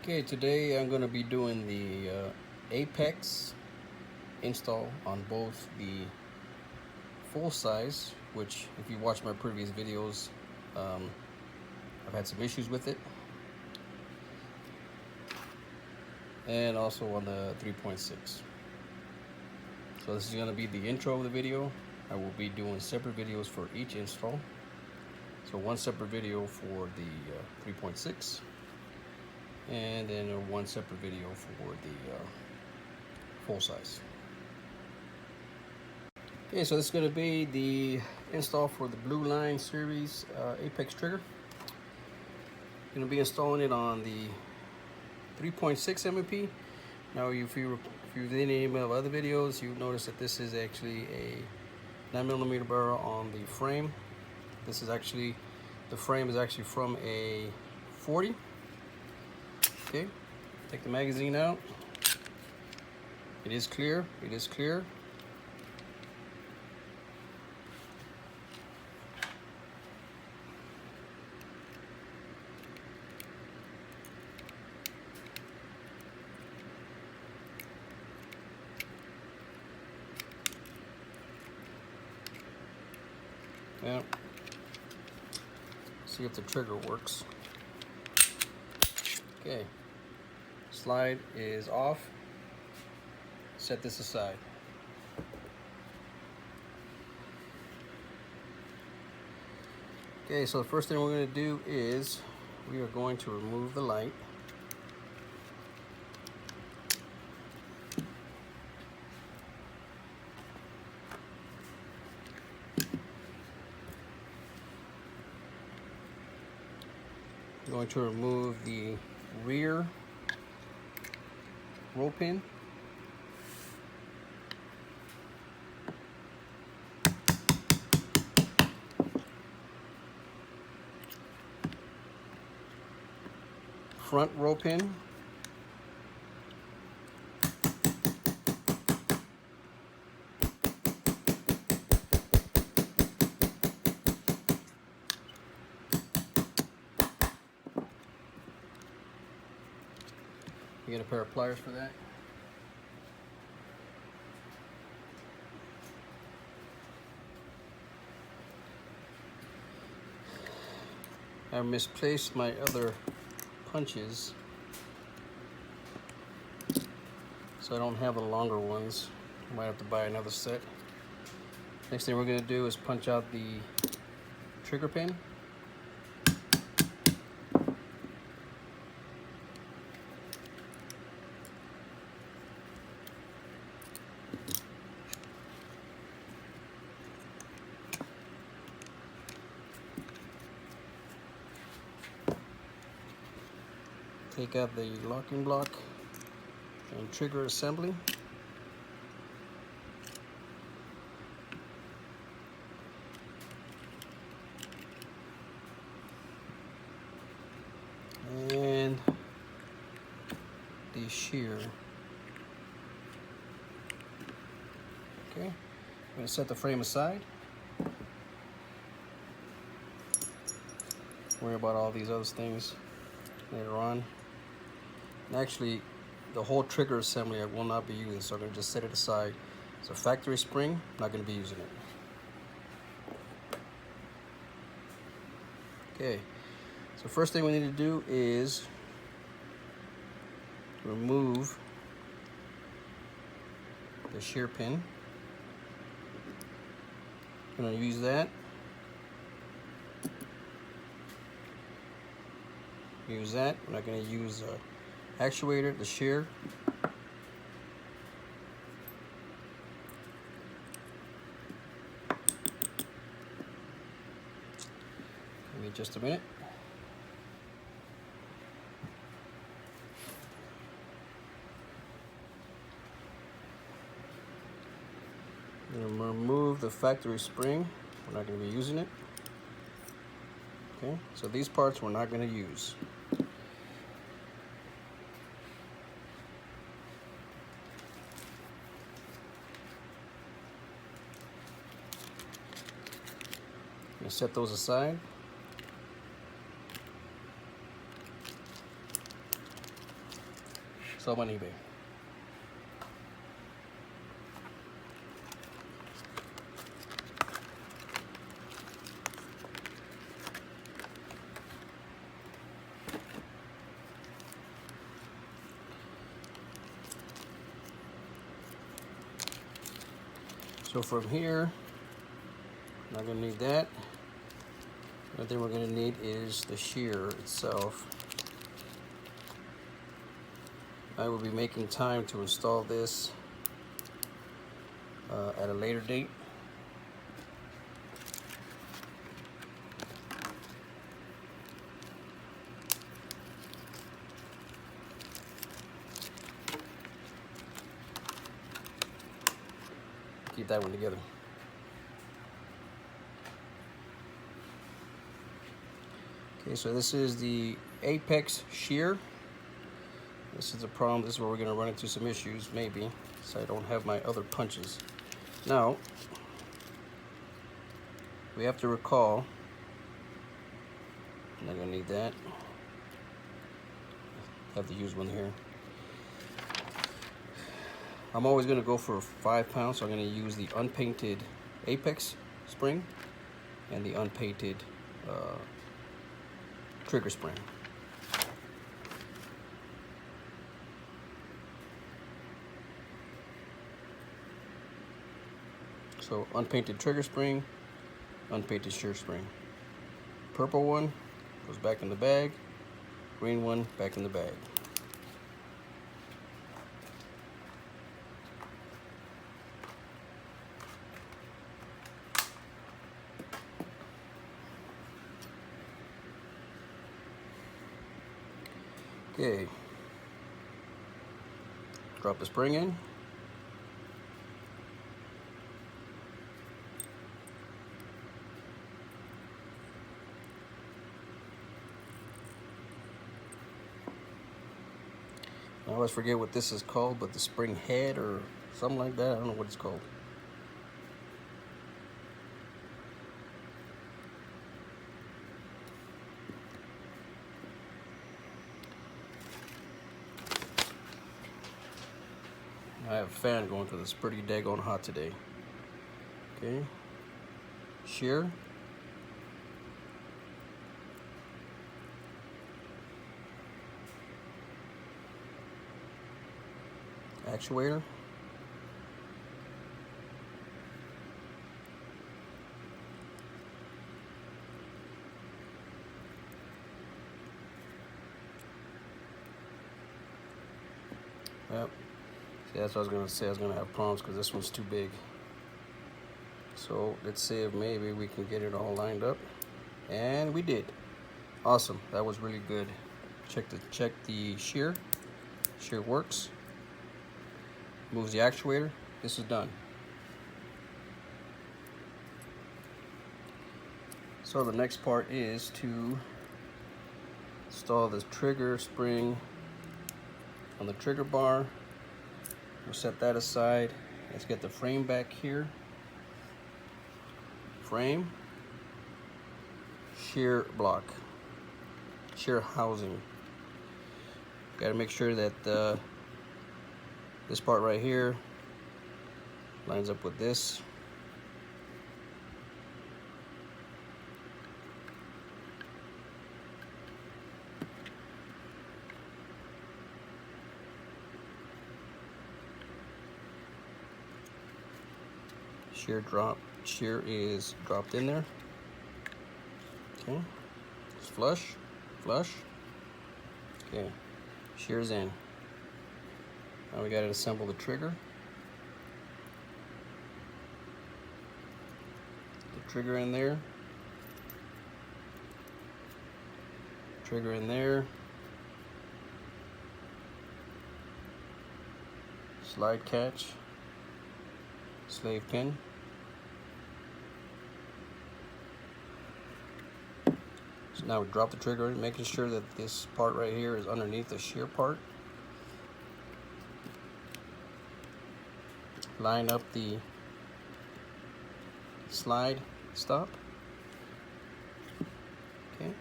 Okay, today I'm going to be doing the Apex install on both the full size, which if you watch my previous videos, I've had some issues with it, and also on the 3.6. So this is going to be the intro of the video. I will be doing separate videos for each install. So one separate video for the 3.6. And then one separate video for the full size. Okay, so this is going to be the install for the Blue Line series Apex trigger. Going to be installing it on the 3.6 MMP. Now, if you've seen any of my other videos, you'll notice that this is actually a 9mm barrel on the frame. This is actually, the frame is actually from a 40. Okay, take the magazine out. It is clear. It is clear. Yeah. See if the trigger works. Okay. Slide is off. Set this aside. Okay, so the first thing we're going to do is we are going to remove the light. I'm going to remove the rear roll pin. Front roll pin. You get a pair of pliers for that. I misplaced my other punches, so I don't have the longer ones. I might have to buy another set. Next thing we're going to do is punch out the trigger pin. Take out the locking block and trigger assembly. And the shear. Okay, I'm going to set the frame aside. Worry about all these other things later on. And actually, the whole trigger assembly I will not be using, so I'm going to just set it aside. It's a factory spring, not going to be using it. Okay, so first thing we need to do is remove the shear pin. I'm going to use that. Use that. I'm not going to use actuator, the shear. Give me just a minute. I'm going to remove the factory spring. We're not going to be using it. Okay, so these parts we're not going to use. I'm going to set those aside. Saw them on eBay. So from here, not gonna need that. Another thing we're gonna need is the shear itself. I will be making time to install this at a later date. Keep that one together. Okay, so this is the Apex shear. This is the problem. This is where we're going to run into some issues, maybe, so I don't have my other punches. Now, we have to recall, I'm not going to need that. I have to use one here. I'm always going to go for 5 pounds, so I'm going to use the unpainted Apex spring and the unpainted trigger spring. So unpainted trigger spring, unpainted shear spring. Purple one goes back in the bag, green one back in the bag. Okay, drop the spring in. I always forget what this is called, but the spring head or something like that, I don't know what it's called. I have a fan going because it's pretty daggone hot today. Okay, shear. Actuator. Yep. See, that's what I was going to say. I was going to have problems because this one's too big. So let's see if maybe we can get it all lined up. And we did. Awesome. That was really good. Check the shear. Shear works. Moves the actuator. This is done. So the next part is to install the trigger spring on the trigger bar. We'll set that aside. Let's get the frame back here. Frame, shear block, shear housing. Got to make sure that this part right here lines up with this. Shear is dropped in there. Okay, it's flush. Okay, shear's in. Now we got to assemble the trigger. The trigger in there. Trigger in there. Slide catch. Slave pin. So now we drop the trigger in, making sure that this part right here is underneath the shear part. Line up the slide stop. Okay.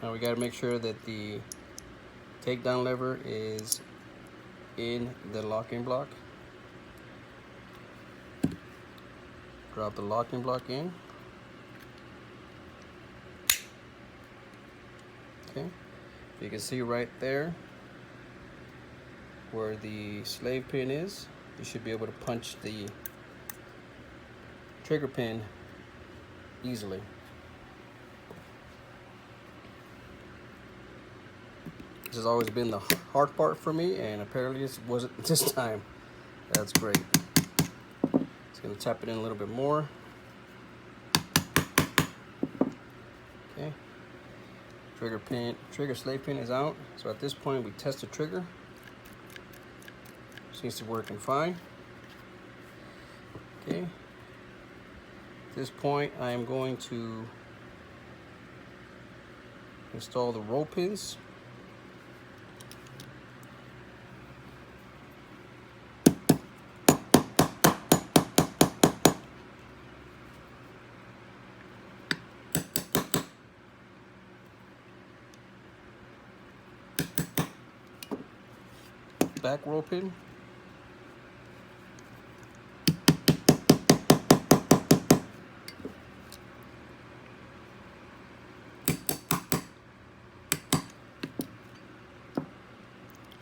Now we got to make sure that the Takedown lever is in the locking block. Drop the locking block in. Okay, you can see right there where the slave pin is. You should be able to punch the trigger pin easily. This has always been the hard part for me, and apparently it wasn't this time. That's great. Just gonna tap it in a little bit more. Okay. Trigger slave pin is out. So at this point we test the trigger. Seems to be working fine. Okay. At this point I am going to install the roll pins. Back roll pin.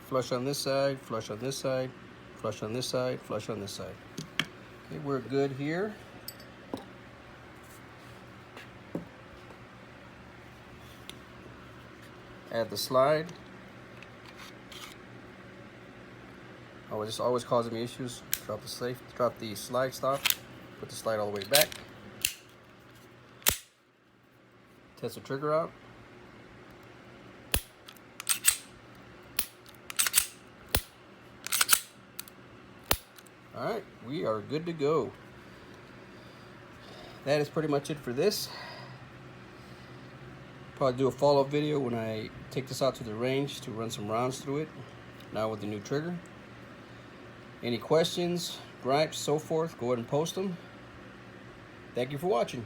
Flush on this side, flush on this side, flush on this side, flush on this side. Okay, we're good here. Add the slide. Oh, this is always causing me issues. Drop the slide stop, put the slide all the way back. Test the trigger out. All right, we are good to go. That is pretty much it for this. Probably do a follow-up video when I take this out to the range to run some rounds through it, now with the new trigger. Any questions, gripes, so forth, go ahead and post them. Thank you for watching.